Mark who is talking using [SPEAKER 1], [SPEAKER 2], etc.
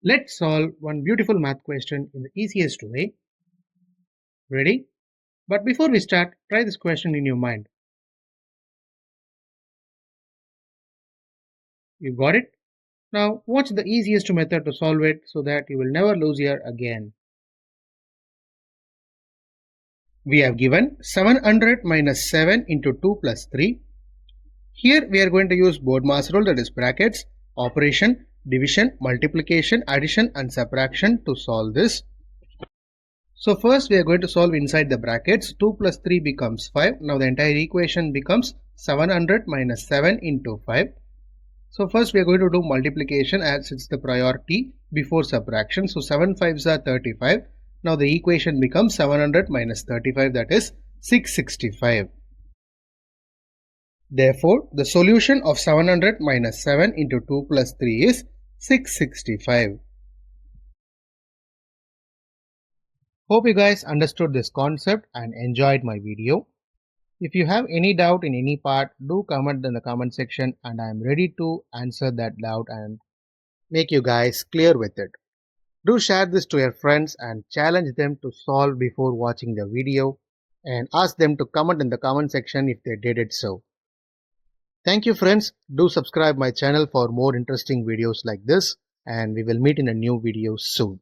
[SPEAKER 1] Let's solve one beautiful math question in the easiest way. Ready? But before we start, try this question in your mind. You got it? Now, what's the easiest method to solve it so that you will never lose here again? We have given 700 minus 7 into 2 plus 3. Here we are going to use BODMAS rule, that is brackets, operation, division, multiplication, addition and subtraction to solve this. So first we are going to solve inside the brackets. 2 plus 3 becomes 5. Now the entire equation becomes 700 minus 7 into 5. So first we are going to do multiplication as it's the priority before subtraction. So 7 5s are 35. Now the equation becomes 700 minus 35, that is 665. Therefore, the solution of 700 minus 7 into 2 plus 3 is 665. Hope you guys understood this concept and enjoyed my video. If you have any doubt in any part, do comment in the comment section and I am ready to answer that doubt and make you guys clear with it. Do share this to your friends and challenge them to solve before watching the video and ask them to comment in the comment section if they did it so. Thank you friends. Do subscribe my channel for more interesting videos like this and we will meet in a new video soon.